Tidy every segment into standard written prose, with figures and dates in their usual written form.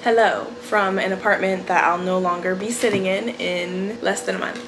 Hello from an apartment that I'll no longer be sitting in less than a month.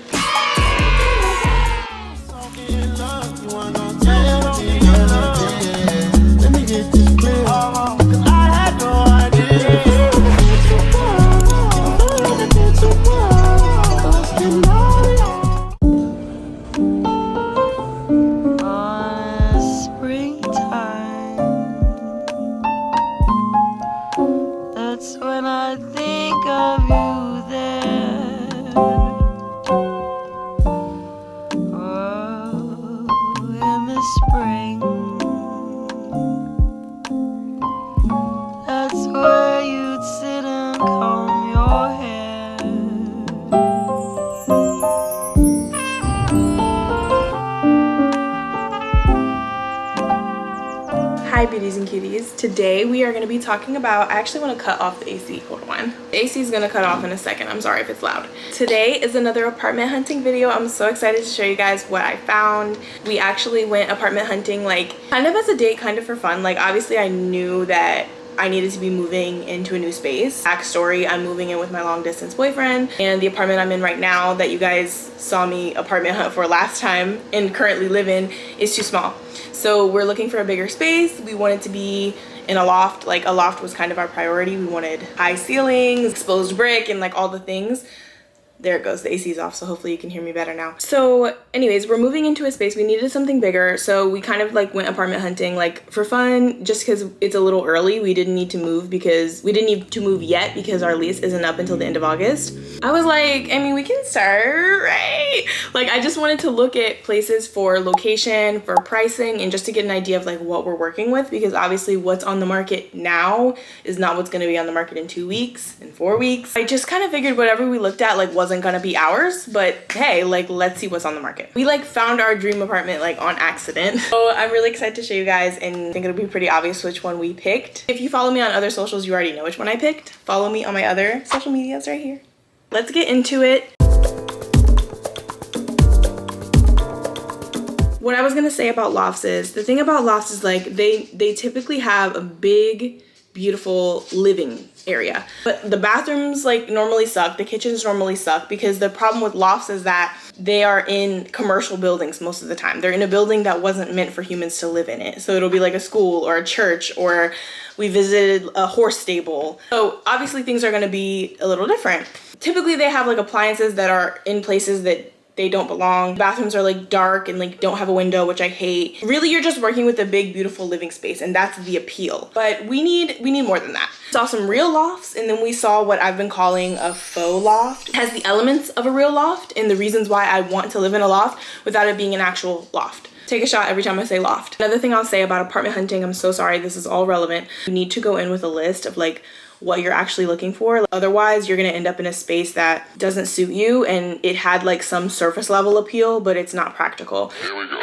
Hi beauties and cuties. Today we are going to be talking about, I actually want to cut off the AC. Hold on. The AC is going to cut off in a second. I'm sorry if it's loud. Today is another apartment hunting video. I'm so excited to show you guys what I found. We actually went apartment hunting like kind of as a date, kind of for fun. Like obviously I knew that I needed to be moving into a new space. Backstory, I'm moving in with my long distance boyfriend, and the apartment I'm in right now that you guys saw me apartment hunt for last time and currently live in is too small. So we're looking for a bigger space. We wanted to be in a loft. Like a loft was kind of our priority. We wanted high ceilings, exposed brick, and like all the things. There it goes, the AC's off, so hopefully you can hear me better now. So anyways, we're moving into a space. We needed something bigger, so we kind of like went apartment hunting like for fun, just because it's a little early. We didn't need to move yet because our lease isn't up until the end of August. I was like, I mean, we can start, right? Like I just wanted to look at places for location, for pricing, and just to get an idea of like what we're working with, because obviously what's on the market now is not what's gonna be on the market in 2 weeks, in 4 weeks. I just kind of figured whatever we looked at like wasn't gonna be ours, but hey, like let's see what's on the market. We like found our dream apartment like on accident. So I'm really excited to show you guys, and I think it'll be pretty obvious which one we picked. If you follow me on other socials, you already know which one I picked. Follow me on my other social medias right here. Let's get into it. What I was gonna say about lofts is, the thing about lofts is like they typically have a big, beautiful living area, but the bathrooms like normally suck, the kitchens normally suck, because the problem with lofts is that they are in commercial buildings most of the time. They're in a building that wasn't meant for humans to live in it. So it'll be like a school or a church, or we visited a horse stable. So obviously things are going to be a little different. Typically they have like appliances that are in places that they don't belong. Bathrooms are like dark and like don't have a window, which I hate. Really, you're just working with a big, beautiful living space, and that's the appeal. But we need more than that. Saw some real lofts, and then we saw what I've been calling a faux loft. It has the elements of a real loft and the reasons why I want to live in a loft without it being an actual loft. Take a shot every time I say loft. Another thing I'll say about apartment hunting, I'm so sorry, this is all relevant. You need to go in with a list of like what you're actually looking for. Otherwise, you're gonna end up in a space that doesn't suit you, and it had like some surface level appeal, but it's not practical. Here we go.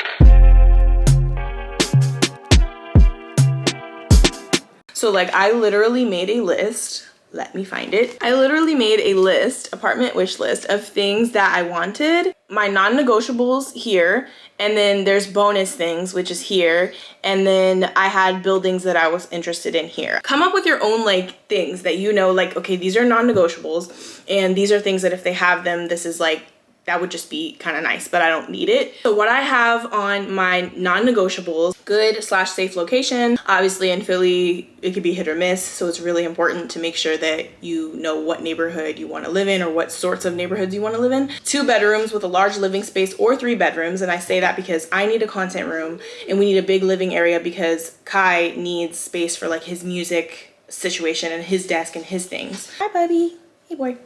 So like I literally made a list. Let me find it. I literally made a list, apartment wish list, of things that I wanted. My non-negotiables here, and then there's bonus things, which is here, and then I had buildings that I was interested in here. Come up with your own like things that you know, like, okay, these are non-negotiables, and these are things that if they have them, this is like, that would just be kind of nice, but I don't need it. So what I have on my non-negotiables, good/safe location. Obviously in Philly, it could be hit or miss. So it's really important to make sure that you know what neighborhood you want to live in, or what sorts of neighborhoods you want to live in. 2 bedrooms with a large living space, or 3 bedrooms. And I say that because I need a content room and we need a big living area, because Kai needs space for like his music situation and his desk and his things. Hi, Bubby. Hey boy.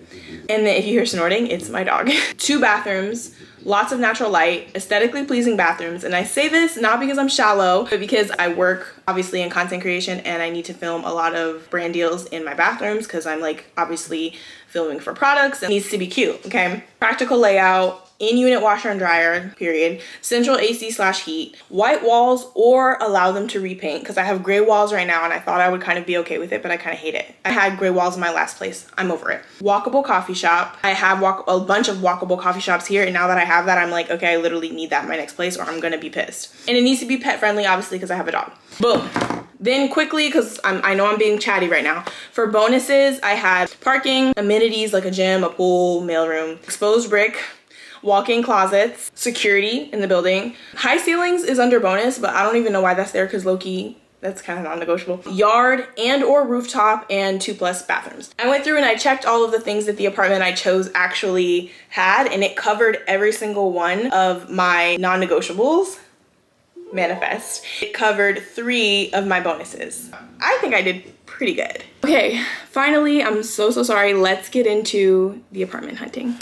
And then if you hear snorting, it's my dog. 2 bathrooms, lots of natural light, aesthetically pleasing bathrooms. And I say this not because I'm shallow, but because I work obviously in content creation, and I need to film a lot of brand deals in my bathrooms, because I'm like obviously filming for products. It needs to be cute, okay? Practical layout, in-unit washer and dryer, period. Central AC/heat, white walls, or allow them to repaint, because I have gray walls right now and I thought I would kind of be okay with it, but I kind of hate it. I had gray walls in my last place. I'm over it. Walkable coffee shop. I have a bunch of walkable coffee shops here, and now that I have that, I'm like, okay, I literally need that in my next place or I'm gonna be pissed. And it needs to be pet friendly, obviously, because I have a dog. Boom. Then quickly, because I know I'm being chatty right now, for bonuses, I had parking, amenities like a gym, a pool, mailroom, exposed brick, walk-in closets, security in the building. High ceilings is under bonus, but I don't even know why that's there because low-key, that's kind of non-negotiable. Yard and or rooftop and 2+ bathrooms. I went through and I checked all of the things that the apartment I chose actually had, and it covered every single one of my non-negotiables. Manifest. It covered 3 of my bonuses. I think I did pretty good. Okay, finally, I'm so sorry. Let's get into the apartment hunting.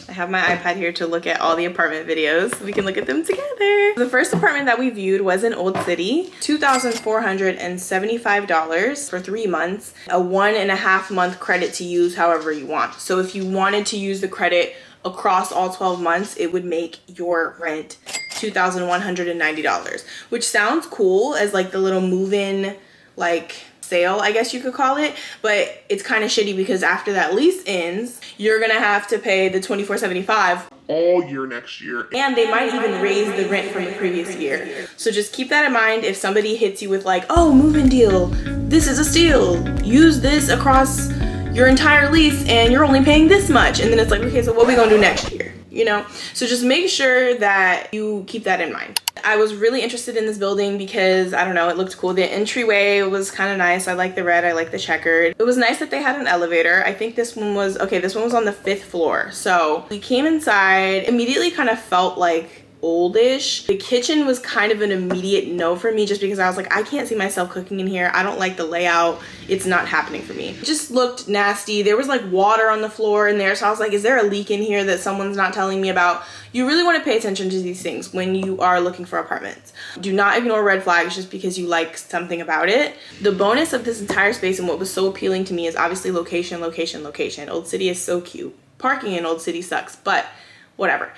I have my iPad here to look at all the apartment videos. We can look at them together. The first apartment that we viewed was in Old City, $2,475 for 3 months, a 1.5 month credit to use however you want. So if you wanted to use the credit across all 12 months, it would make your rent $2,190, which sounds cool as like the little move-in like sale, I guess you could call it, but it's kind of shitty because after that lease ends, you're gonna have to pay the $2,475 all year next year, and they might even raise the rent from the previous year. So just keep that in mind. If somebody hits you with like, oh, move-in deal, this is a steal, use this across your entire lease and you're only paying this much, and then it's like, okay, so what are we gonna do next year, you know? So just make sure that you keep that in mind. I was really interested in this building because, I don't know, it looked cool. The entryway was kind of nice. I like the red, I like the checkered. It was nice that they had an elevator. I think this one was, okay, this one was on the 5th floor. So we came inside, immediately kind of felt like oldish. The kitchen was kind of an immediate no for me just because I was like, I can't see myself cooking in here. I don't like the layout. It's not happening for me. It just looked nasty. There was like water on the floor in there. So I was like, is there a leak in here that someone's not telling me about? You really want to pay attention to these things when you are looking for apartments. Do not ignore red flags just because you like something about it. The bonus of this entire space and what was so appealing to me is obviously location, location, location. Old City is so cute. Parking in Old City sucks, but whatever.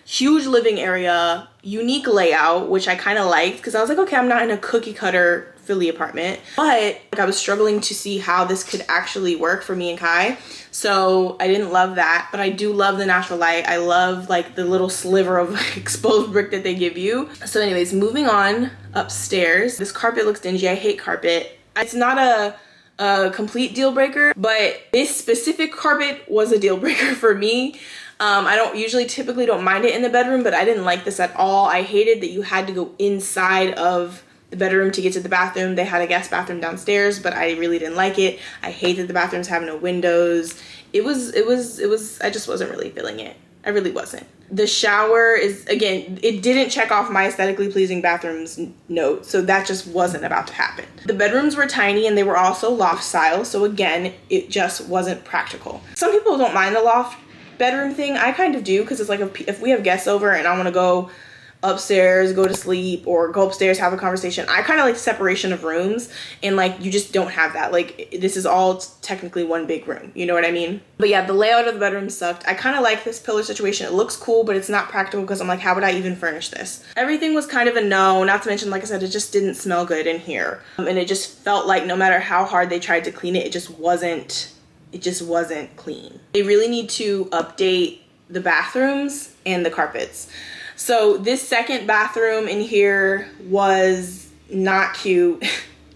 Huge living area, unique layout, which I kind of liked because I was like, okay, I'm not in a cookie cutter Philly apartment, but like, I was struggling to see how this could actually work for me and Kai. So I didn't love that, but I do love the natural light. I love like the little sliver of exposed brick that they give you. So anyways, moving on upstairs. This carpet looks dingy. I hate carpet. It's not a complete deal breaker, but this specific carpet was a deal breaker for me. I don't typically don't mind it in the bedroom, but I didn't like this at all. I hated that you had to go inside of the bedroom to get to the bathroom. They had a guest bathroom downstairs, but I really didn't like it. I hate that the bathrooms have no windows. I just wasn't really feeling it. I really wasn't. The shower is, again, it didn't check off my aesthetically pleasing bathrooms note, so that just wasn't about to happen. The bedrooms were tiny and they were also loft style, so again, it just wasn't practical. Some people don't mind the loft bedroom thing. I kind of do because it's like if we have guests over and I want to go upstairs, go to sleep, or go upstairs, have a conversation, I kind of like separation of rooms, and like you just don't have that. Like this is all technically one big room, you know what I mean? But yeah, the layout of the bedroom sucked. I kind of like this pillar situation. It looks cool, but it's not practical because I'm like, how would I even furnish this? Everything was kind of a no, not to mention, like I said, it just didn't smell good in here. And it just felt like no matter how hard they tried to clean it, it just wasn't clean. They really need to update the bathrooms and the carpets. So this second bathroom in here was not cute.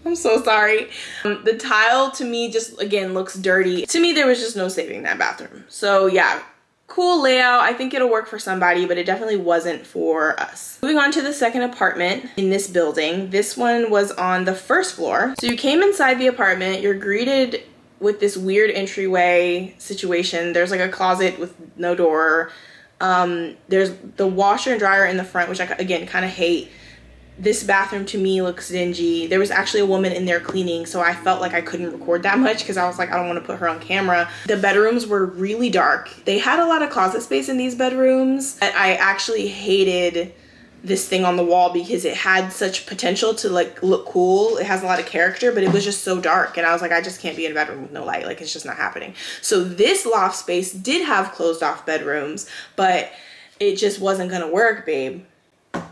I'm so sorry. The tile to me just, again, looks dirty. To me, there was just no saving that bathroom. So yeah, cool layout. I think it'll work for somebody, but it definitely wasn't for us. Moving on to the second apartment in this building. This one was on the 1st floor. So you came inside the apartment, you're greeted with this weird entryway situation. There's like a closet with no door. There's the washer and dryer in the front, which I, again, kind of hate. This bathroom to me looks dingy. There was actually a woman in there cleaning, so I felt like I couldn't record that much because I was like, I don't want to put her on camera. The bedrooms were really dark. They had a lot of closet space in these bedrooms. I actually hated this thing on the wall because it had such potential to like look cool. It has a lot of character, but it was just so dark, and I was like, I just can't be in a bedroom with no light. Like, it's just not happening. So this loft space did have closed off bedrooms, but it just wasn't gonna work, babe. It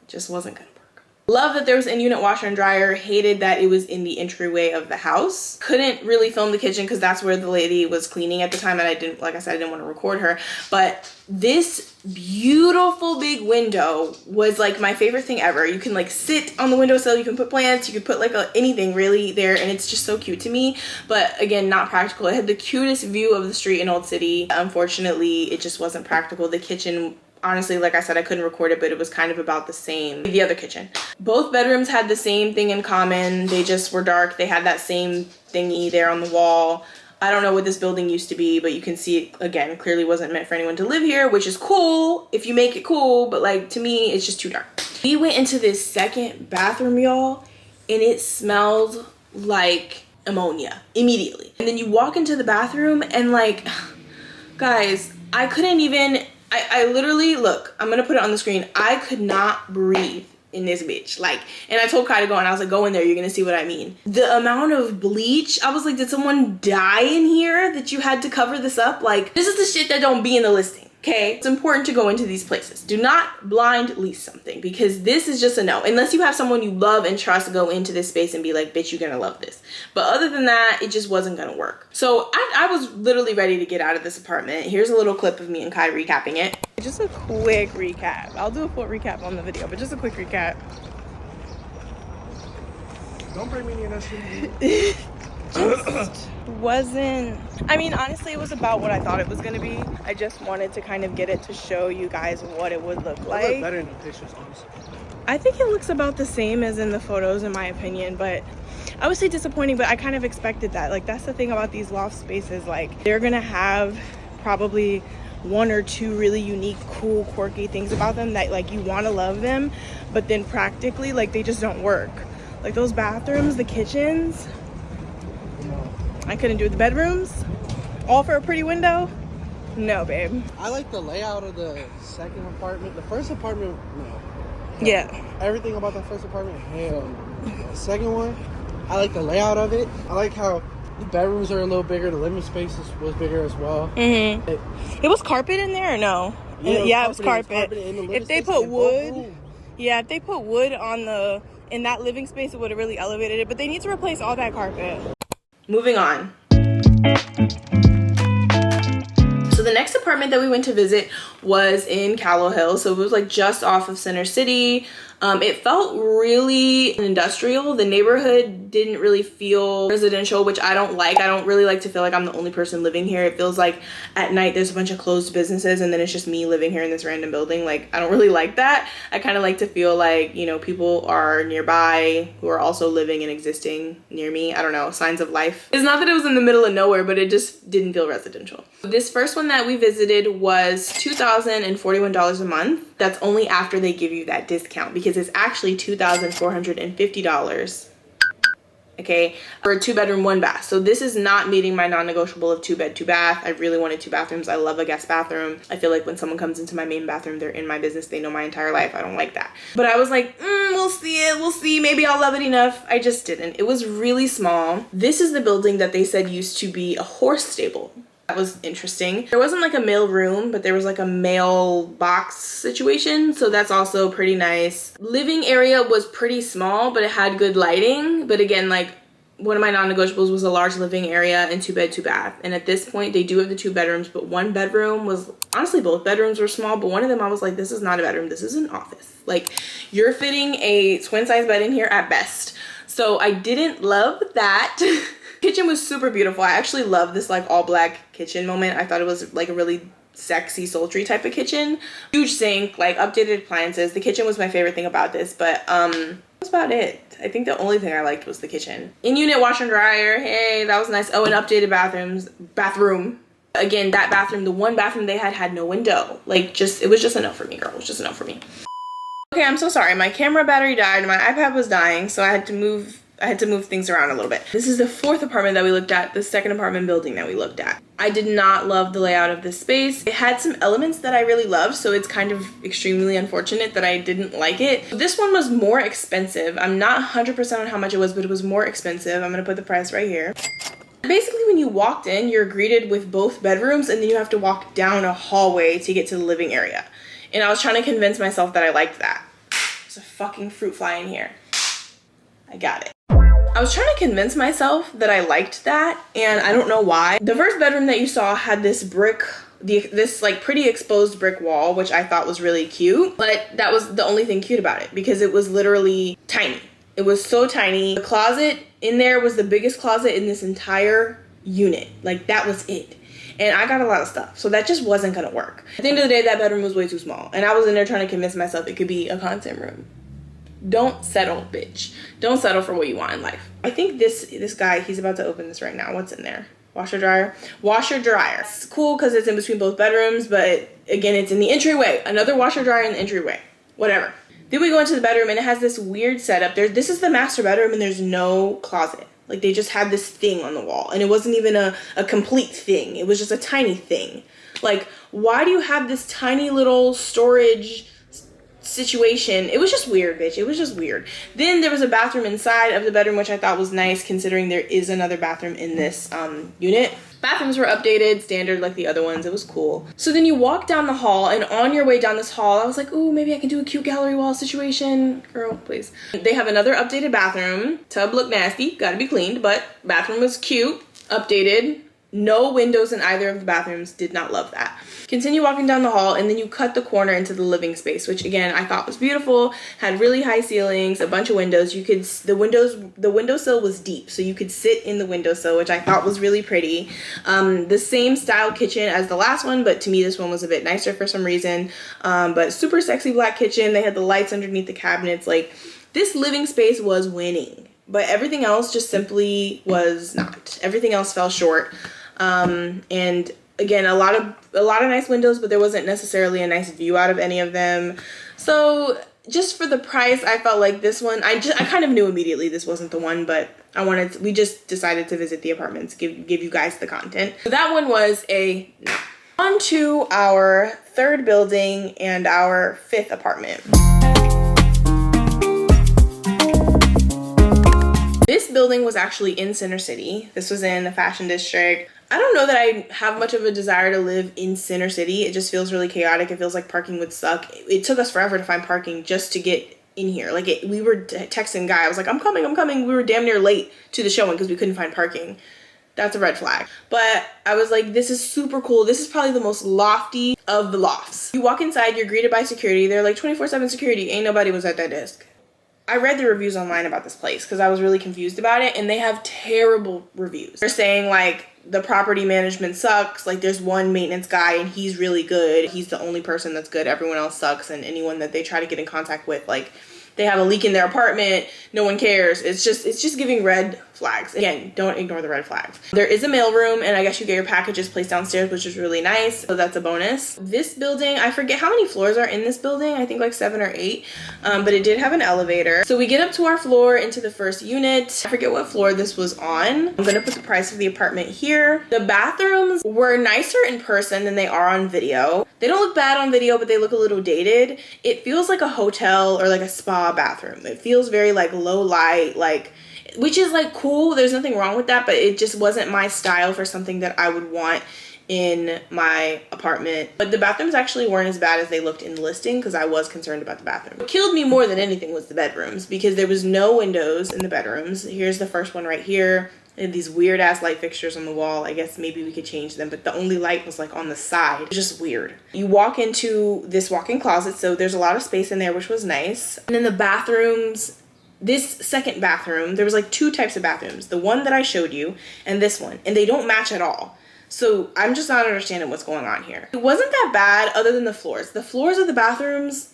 just wasn't gonna work. Love that there was in-unit washer and dryer. Hated that it was in the entryway of the house. Couldn't really film the kitchen because that's where the lady was cleaning at the time, and I didn't, like I said, I didn't want to record her. But this beautiful big window was like my favorite thing ever. You can like sit on the windowsill, you can put plants, you can put like anything really there, and it's just so cute to me. But again, not practical. It had the cutest view of the street in Old City. Unfortunately, it just wasn't practical. The kitchen, honestly, like I said, I couldn't record it, but it was kind of about the same. The other kitchen. Both bedrooms had the same thing in common. They just were dark. They had that same thingy there on the wall. I don't know what this building used to be, but you can see it, again, it clearly wasn't meant for anyone to live here, which is cool if you make it cool, but like to me, it's just too dark. We went into this second bathroom, y'all, and it smelled like ammonia immediately. And then you walk into the bathroom and like, guys, I couldn't even, I literally, look, I'm gonna put it on the screen. I could not breathe in this bitch. Like, and I told Kai to go, and I was like, go in there, you're gonna see what I mean. The amount of bleach, I was like, did someone die in here that you had to cover this up? Like, this is the shit that don't be in the listing, okay? It's important to go into these places. Do not blind lease something, because this is just a no. Unless you have someone you love and trust to go into this space and be like, bitch, you're gonna love this. But other than that, it just wasn't gonna work. So I was literally ready to get out of this apartment. Here's a little clip of me and Kai recapping it. Just a quick recap. I'll do a full recap on the video, but just a quick recap. Don't bring me in that shit. Just wasn't, I mean, honestly, it was about what I thought it was gonna be. I just wanted to kind of get it to show you guys what it would look like. It looks better in the pictures, honestly. I think it looks about the same as in the photos, in my opinion, but I would say disappointing, but I kind of expected that. Like, that's the thing about these loft spaces. Like, they're gonna have probably one or two really unique, cool, quirky things about them that like you want to love them, but then practically like they just don't work. Like those bathrooms, the kitchens, I couldn't do it. The bedrooms, all for a pretty window, no babe. I like the layout of the second apartment. The first apartment, no. Yeah, everything about the first apartment, hell no. The second one, I like the layout of it. I like how the bedrooms are a little bigger. The living space was bigger as well. Mm-hmm. It was carpet in there or no? Yeah, it was carpet. If they put wood, yeah, if they put wood on in that living space, it would have really elevated it. But they need to replace all that carpet. Moving on. So the next apartment that we went to visit was in Callow Hill. So it was like just off of Center City. It felt really industrial. The neighborhood didn't really feel residential, which I don't like. I don't really like to feel like I'm the only person living here. It feels like at night there's a bunch of closed businesses and then it's just me living here in this random building. Like, I don't really like that. I kind of like to feel like, you know, people are nearby who are also living and existing near me. I don't know, signs of life. It's not that it was in the middle of nowhere, but it just didn't feel residential. This first one that we visited was $2,041 a month. That's only after they give you that discount, because it's actually $2,450, okay, for a 2-bedroom 1-bath. So this is not meeting my non-negotiable of 2-bed 2-bath. I really wanted 2 bathrooms. I love a guest bathroom. I feel like when someone comes into my main bathroom, they're in my business. They know my entire life. I don't like that. But I was like, we'll see. Maybe I'll love it enough. I just didn't. It was really small. This is the building that they said used to be a horse stable. That was interesting. There wasn't like a male room, but there was like a male box situation. So that's also pretty nice. Living area was pretty small, but it had good lighting. But again, like one of my non-negotiables was a large living area and 2-bed 2-bath. And at this point they do have the 2 bedrooms, but 1 bedroom was, honestly, both bedrooms were small, but one of them I was like, this is not a bedroom, this is an office. Like, you're fitting a twin size bed in here at best. So I didn't love that. Kitchen was super beautiful. I actually love this like all black kitchen moment. I thought it was like a really sexy, sultry type of kitchen. Huge sink, like updated appliances. The kitchen was my favorite thing about this, but that's about it. I think the only thing I liked was the kitchen. In-unit washer and dryer, hey, that was nice. Oh, and updated bathroom. Again, that bathroom, the 1 bathroom they had no window. Like, it was just a no for me, girl. It was just a no for me. Okay, I'm so sorry. My camera battery died. My iPad was dying, so I had to move things around a little bit. This is the 4th apartment that we looked at, the 2nd apartment building that we looked at. I did not love the layout of this space. It had some elements that I really loved, so it's kind of extremely unfortunate that I didn't like it. This one was more expensive. I'm not 100% on how much it was, but it was more expensive. I'm gonna put the price right here. Basically, when you walked in, you're greeted with both bedrooms, and then you have to walk down a hallway to get to the living area. And I was trying to convince myself that I liked that. There's a fucking fruit fly in here. I got it. I was trying to convince myself that I liked that, and I don't know why. The first bedroom that you saw had this brick, this like pretty exposed brick wall, which I thought was really cute, but that was the only thing cute about it because it was literally tiny. It was so tiny. The closet in there was the biggest closet in this entire unit. Like, that was it. And I got a lot of stuff, so that just wasn't gonna work. At the end of the day, that bedroom was way too small, and I was in there trying to convince myself it could be a content room. Don't settle, bitch. Don't settle for what you want in life. I think this guy, he's about to open this right now. What's in there? Washer dryer. Washer dryer. It's cool because it's in between both bedrooms, but again, it's in the entryway. Another washer dryer in the entryway. Whatever. Then we go into the bedroom and it has this weird setup. This is the master bedroom and there's no closet. Like, they just had this thing on the wall and it wasn't even a complete thing. It was just a tiny thing. Like, why do you have this tiny little storage situation? It was just weird, bitch. It was just weird. Then there was a bathroom inside of the bedroom, which I thought was nice considering there is another bathroom in this unit. Bathrooms were updated, standard like the other ones. It was cool. So then you walk down the hall, and on your way down this hall, I was like, ooh, maybe I can do a cute gallery wall situation. Girl, please. They have another updated bathroom. Tub looked nasty, gotta be cleaned, but bathroom was cute, updated. No windows in either of the bathrooms. Did not love that. Continue walking down the hall, and then you cut the corner into the living space, which again I thought was beautiful. Had really high ceilings, a bunch of windows. You could the windowsill was deep, so you could sit in the windowsill, which I thought was really pretty. The same style kitchen as the last one, but to me this one was a bit nicer for some reason. But super sexy black kitchen. They had the lights underneath the cabinets. Like, this living space was winning, but everything else just simply was not. Everything else fell short. And again, a lot of nice windows, but there wasn't necessarily a nice view out of any of them. So just for the price, I felt like this one, I kind of knew immediately this wasn't the one, but we just decided to visit the apartments, give you guys the content. So that one was a no. On to our third building and our fifth apartment. This building was actually in Center City. This was in the Fashion District. I don't know that I have much of a desire to live in Center City. It just feels really chaotic. It feels like parking would suck. It took us forever to find parking just to get in here. Like, we were texting Guy. I was like, I'm coming. We were damn near late to the showing because we couldn't find parking. That's a red flag. But I was like, this is super cool. This is probably the most lofty of the lofts. You walk inside, you're greeted by security. They're like 24/7 security. Ain't nobody was at that desk. I read the reviews online about this place because I was really confused about it, and they have terrible reviews. They're saying like the property management sucks. Like, there's one maintenance guy and he's really good. He's the only person that's good. Everyone else sucks, and anyone that they try to get in contact with, like, they have a leak in their apartment. No one cares. It's just giving red flags. Again, don't ignore the red flags. There is a mailroom, and I guess you get your packages placed downstairs, which is really nice. So that's a bonus. This building, I forget how many floors are in this building. I think like 7 or 8, but it did have an elevator. So we get up to our floor into the first unit. I forget what floor this was on. I'm gonna put the price of the apartment here. The bathrooms were nicer in person than they are on video. They don't look bad on video, but they look a little dated. It feels like a hotel or like a spa bathroom. It feels very like low light, like, which is like cool. There's nothing wrong with that, but it just wasn't my style for something that I would want in my apartment. But the bathrooms actually weren't as bad as they looked in the listing because I was concerned about the bathroom. What killed me more than anything was the bedrooms because there was no windows in the bedrooms. Here's the first one right here. And these weird ass light fixtures on the wall. I guess maybe we could change them, but the only light was like on the side. It's just weird. You walk into this walk-in closet, so there's a lot of space in there, which was nice. And then the bathrooms, this second bathroom, there was like 2 types of bathrooms. The one that I showed you and this one, and they don't match at all. So I'm just not understanding what's going on here. It wasn't that bad other than the floors. The floors of the bathrooms,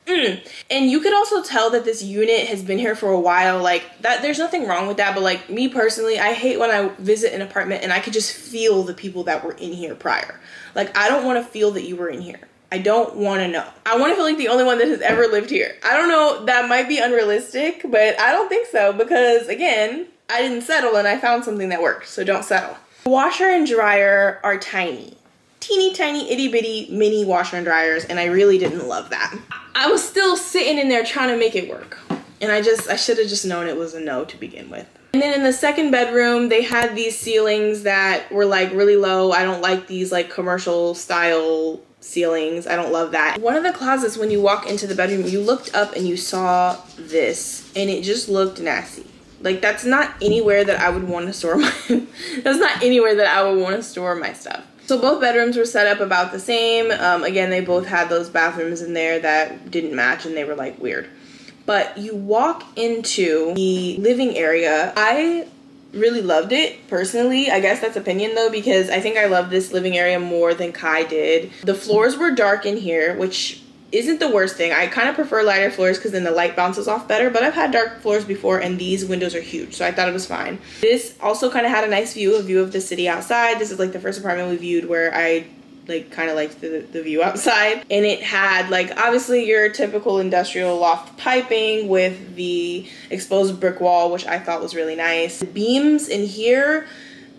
and you could also tell that this unit has been here for a while. Like, that, there's nothing wrong with that, but like me personally, I hate when I visit an apartment and I could just feel the people that were in here prior. Like, I don't want to feel that you were in here. I don't want to know. I want to feel like the only one that has ever lived here. I don't know, that might be unrealistic, but I don't think so because, again, I didn't settle and I found something that worked, so don't settle. Washer and dryer are tiny. Teeny tiny itty bitty mini washer and dryers, and I really didn't love that. I was still sitting in there trying to make it work, and I should have just known it was a no to begin with. And then in the second bedroom, they had these ceilings that were like really low. I don't like these like commercial style ceilings. I don't love that. One of the closets, when you walk into the bedroom, you looked up and you saw this and it just looked nasty. Like, that's not anywhere that I would want to store my that's not anywhere that I would want to store my stuff. So both bedrooms were set up about the same. Again, they both had those bathrooms in there that didn't match and they were like weird. But you walk into the living area. I really loved it personally. I guess that's opinion though, because I think I love this living area more than Kai did. The floors were dark in here, which isn't the worst thing. I kind of prefer lighter floors because then the light bounces off better, but I've had dark floors before and these windows are huge, so I thought it was fine. This also kind of had a nice view, of the city outside. This is like the first apartment we viewed where I like kind of liked the view outside, and it had like obviously your typical industrial loft piping with the exposed brick wall, which I thought was really nice. The beams in here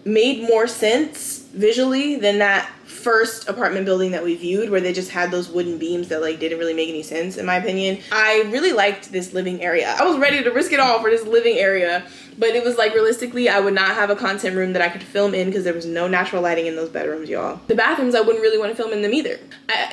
made more sense visually than that first apartment building that we viewed where they just had those wooden beams that like didn't really make any sense in my opinion. I really liked this living area. I was ready to risk it all for this living area, but it was like realistically I would not have a content room that I could film in because there was no natural lighting in those bedrooms, y'all. The bathrooms, I wouldn't really want to film in them either.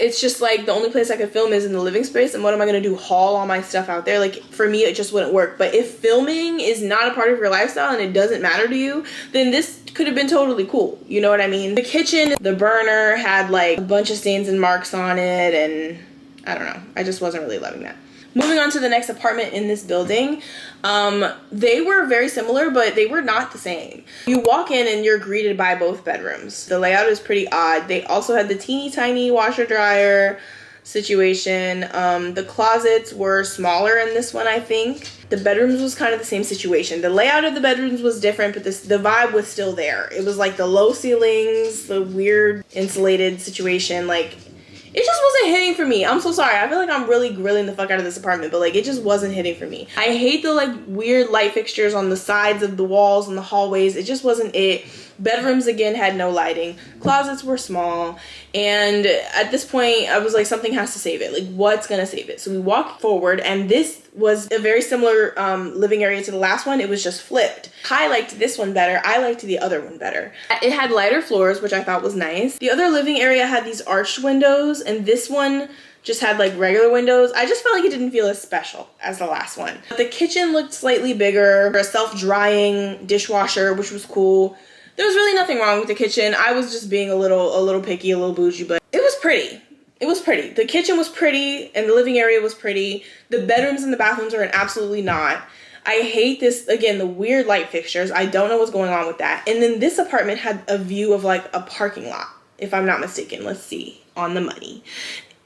It's just like the only place I could film is in the living space, and what am I gonna do, haul all my stuff out there? Like for me it just wouldn't work. But if filming is not a part of your lifestyle and it doesn't matter to you, then this could have been totally cool, you know what I mean? The kitchen, the burner had like a bunch of stains and marks on it, and I don't know, I just wasn't really loving that. Moving on to the next apartment in this building, they were very similar, but they were not the same. You walk in and you're greeted by both bedrooms. The layout is pretty odd. They also had the teeny tiny washer dryer situation. The closets were smaller in this one, I think. The bedrooms was kind of the same situation. The layout of the bedrooms was different, but the vibe was still there. It was like the low ceilings, the weird insulated situation, like it just wasn't hitting for me. I'm so sorry. I feel like I'm really grilling the fuck out of this apartment, but like it just wasn't hitting for me. I hate the like weird light fixtures on the sides of the walls and the hallways. It just wasn't it. Bedrooms again had no lighting. Closets were small, and at this point I was like, something has to save it. Like what's gonna save it? So we walked forward, and this was a very similar living area to the last one. It was just flipped. I liked this one better. I liked the other one better. It had lighter floors, which I thought was nice. The other living area had these arched windows, and this one just had like regular windows. I just felt like it didn't feel as special as the last one. The kitchen looked slightly bigger, a self-drying dishwasher, which was cool. There was really nothing wrong with the kitchen. I was just being a little picky, a little bougie, but it was pretty. It was pretty. The kitchen was pretty and the living area was pretty. The bedrooms and the bathrooms are absolutely not. I hate this, again, the weird light fixtures. I don't know what's going on with that. And then this apartment had a view of like a parking lot, if I'm not mistaken. Let's see, on the money.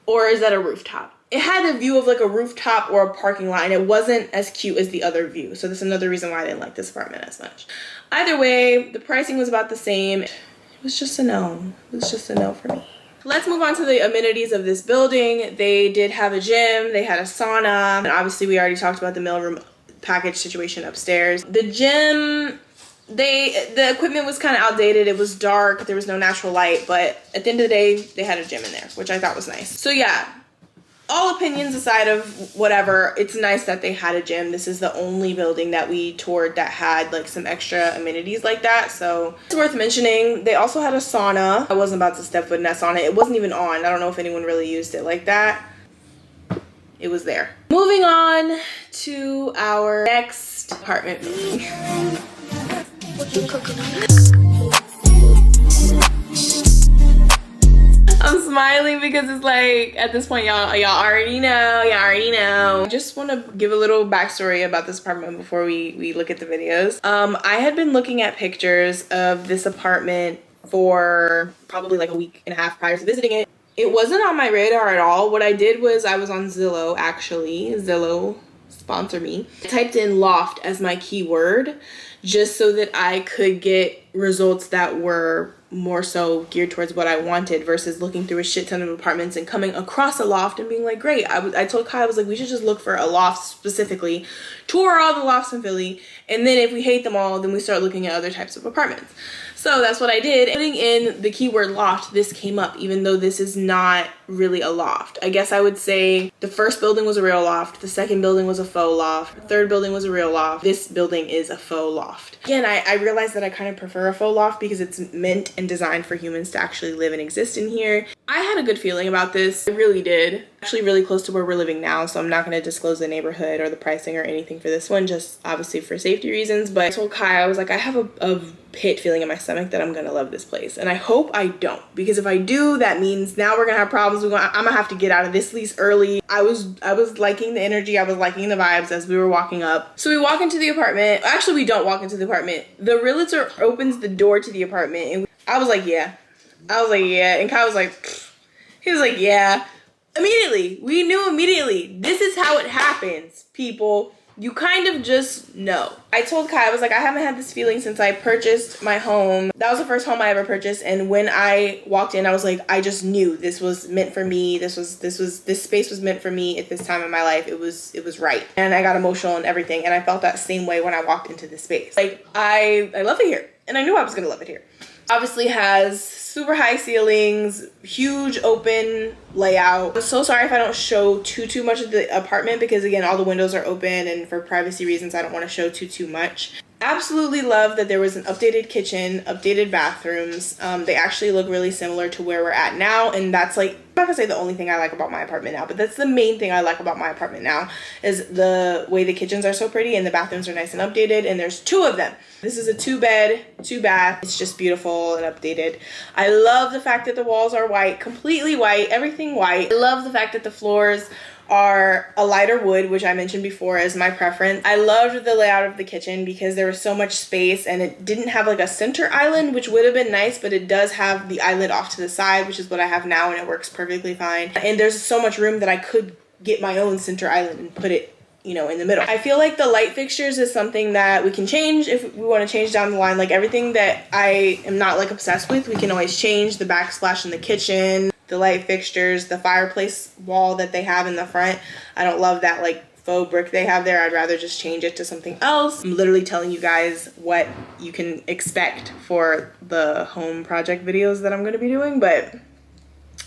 Or is that a rooftop? It had a view of like a rooftop or a parking lot, and it wasn't as cute as the other view. So that's another reason why I didn't like this apartment as much. Either way, the pricing was about the same. It was just a no. It was just a no for me. Let's move on to the amenities of this building. They did have a gym, they had a sauna, and obviously we already talked about the mailroom package situation upstairs. The gym, the equipment was kind of outdated. It was dark, there was no natural light, but at the end of the day, they had a gym in there, which I thought was nice. So yeah, all opinions aside of whatever, it's nice that they had a gym. This is the only building that we toured that had like some extra amenities like that, so it's worth mentioning. They also had a sauna. I wasn't about to step foot in that sauna. It wasn't even on. I don't know if anyone really used it like that. It was there. Moving on to our next apartment. I'm smiling because it's like, at this point, y'all already know. I just want to give a little backstory about this apartment before we look at the videos. I had been looking at pictures of this apartment for probably like a week and a half prior to visiting it. It wasn't on my radar at all. What I did was I was on Zillow, actually. Zillow, sponsor me. I typed in loft as my keyword just so that I could get results that were more so geared towards what I wanted versus looking through a shit ton of apartments and coming across a loft and being like, great. I told Kai, I was like, we should just look for a loft specifically, tour all the lofts in Philly, and then if we hate them all, then we start looking at other types of apartments. So that's what I did. Putting in the keyword loft, this came up, even though this is not really a loft. I guess I would say the first building was a real loft, the second building was a faux faux loft. The third building was a real loft. This building is a faux loft. Again, I realized that I kind of prefer a faux loft because it's meant and designed for humans to actually live and exist in here. I had a good feeling about this. I really did. Actually really close to where we're living now, so I'm not going to disclose the neighborhood or the pricing or anything for this one, just obviously for safety reasons. But I told Kai, I was like, I have a pit feeling in my stomach that I'm going to love this place. And I hope I don't, because if I do, that means now we're going to have problems. I'm going to have to get out of this lease early. I was liking the energy. I was liking the vibes as we were walking up. So we walk into the apartment. Actually, we don't walk into the apartment. The realtor opens the door to the apartment, and I was like, yeah. I was like, yeah. And Kai was like, pfft. He was like, yeah. Immediately. We knew immediately. This is how it happens, people. You kind of just know. I told Kai, I was like, I haven't had this feeling since I purchased my home. That was the first home I ever purchased. And when I walked in, I was like, I just knew this was meant for me. This space was meant for me at this time in my life. It was right. And I got emotional and everything. And I felt that same way when I walked into this space. Like, I love it here. And I knew I was gonna love it here. Obviously has super high ceilings, huge open layout. I'm so sorry if I don't show too much of the apartment because again, all the windows are open and for privacy reasons, I don't want to show too much. Absolutely love that there was an updated kitchen, updated bathrooms. They actually look really similar to where we're at now. And that's like, I'm not gonna say the only thing I like about my apartment now, but that's the main thing I like about my apartment now is the way the kitchens are so pretty and the bathrooms are nice and updated. And there's 2 of them. This is a 2-bed, 2-bath. It's just beautiful and updated. I love the fact that the walls are white, completely white, everything white. I love the fact that the floors are a lighter wood, which I mentioned before as my preference. I loved the layout of the kitchen because there was so much space and it didn't have like a center island, which would have been nice, but it does have the island off to the side, which is what I have now, and it works perfectly fine. And there's so much room that I could get my own center island and put it, you know, in the middle. I feel like the light fixtures is something that we can change if we want to change down the line. Like everything that I am not like obsessed with, we can always change. The backsplash in the kitchen, the light fixtures, the fireplace wall that they have in the front. I don't love that like faux brick they have there. I'd rather just change it to something else. I'm literally telling you guys what you can expect for the home project videos that I'm going to be doing, but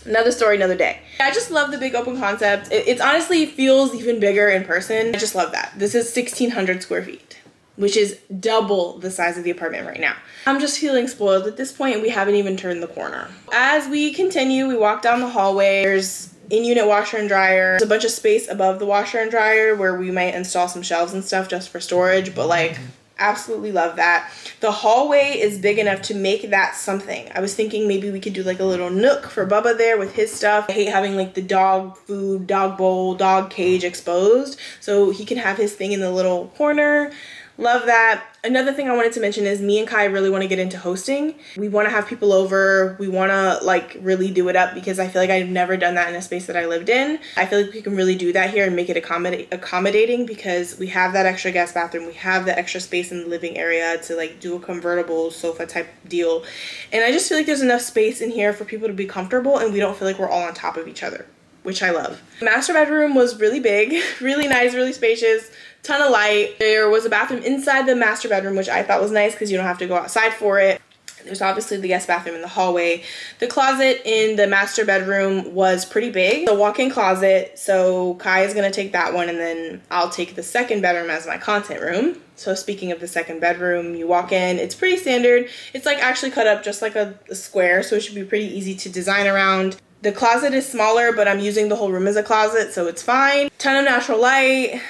another story, another day. I just love the big open concept. It's honestly feels even bigger in person. I just love that. This is 1,600 square feet, which is double the size of the apartment right now. I'm just feeling spoiled at this point and we haven't even turned the corner. As we continue, we walk down the hallway. There's in-unit washer and dryer. There's a bunch of space above the washer and dryer where we might install some shelves and stuff just for storage, but like absolutely love that. The hallway is big enough to make that something. I was thinking maybe we could do like a little nook for Bubba there with his stuff. I hate having like the dog food, dog bowl, dog cage exposed, so he can have his thing in the little corner. Love that. Another thing I wanted to mention is me and Kai really want to get into hosting. We want to have people over. We want to like really do it up because I feel like I've never done that in a space that I lived in. I feel like we can really do that here and make it accommodating because we have that extra guest bathroom. We have the extra space in the living area to like do a convertible sofa type deal. And I just feel like there's enough space in here for people to be comfortable and we don't feel like we're all on top of each other, which I love. The master bedroom was really big, really nice, really spacious. Ton of light. There was a bathroom inside the master bedroom, which I thought was nice because you don't have to go outside for it. There's obviously the guest bathroom in the hallway. The closet in the master bedroom was pretty big. The walk-in closet, so Kai is gonna take that one and then I'll take the second bedroom as my content room. So speaking of the second bedroom, you walk in, it's pretty standard. It's like actually cut up just like a square, so it should be pretty easy to design around. The closet is smaller, but I'm using the whole room as a closet, so it's fine. Ton of natural light.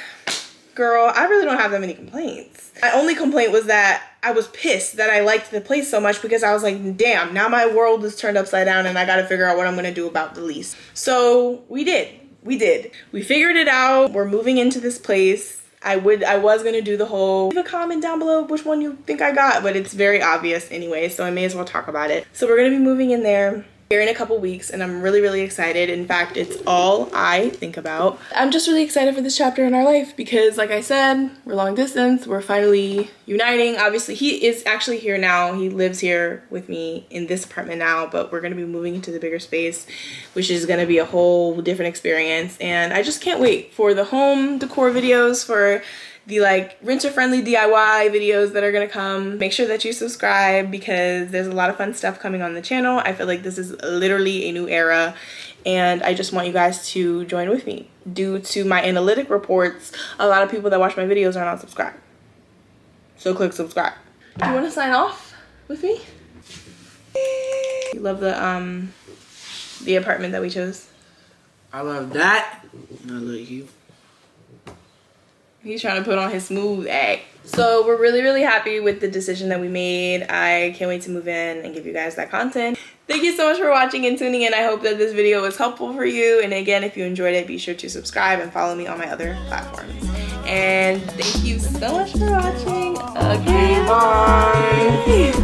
Girl, I really don't have that many complaints. My only complaint was that I was pissed that I liked the place so much because I was like, damn, now my world is turned upside down and I gotta figure out what I'm gonna do about the lease. So we did. We figured it out. We're moving into this place. I was gonna do the whole, leave a comment down below which one you think I got, but it's very obvious anyway, so I may as well talk about it. So we're gonna be moving in there here in a couple weeks and I'm really excited. In fact, it's all I think about. I'm just really excited for this chapter in our life because like I said, we're long distance, we're finally uniting. Obviously he is actually here now. He lives here with me in this apartment now, but we're gonna be moving into the bigger space, which is gonna be a whole different experience. And I just can't wait for the home decor videos, for the like renter friendly DIY videos that are gonna come. Make sure that you subscribe because there's a lot of fun stuff coming on the channel. I feel like this is literally a new era and I just want you guys to join with me. Due to my analytic reports, a lot of people that watch my videos are not subscribed. So click subscribe. Do you want to sign off with me? You love the apartment that we chose? I love that. I love you. He's trying to put on his smooth act. So we're really, really happy with the decision that we made. I can't wait to move in and give you guys that content. Thank you so much for watching and tuning in. I hope that this video was helpful for you. And again, if you enjoyed it, be sure to subscribe and follow me on my other platforms. And thank you so much for watching. Okay, bye.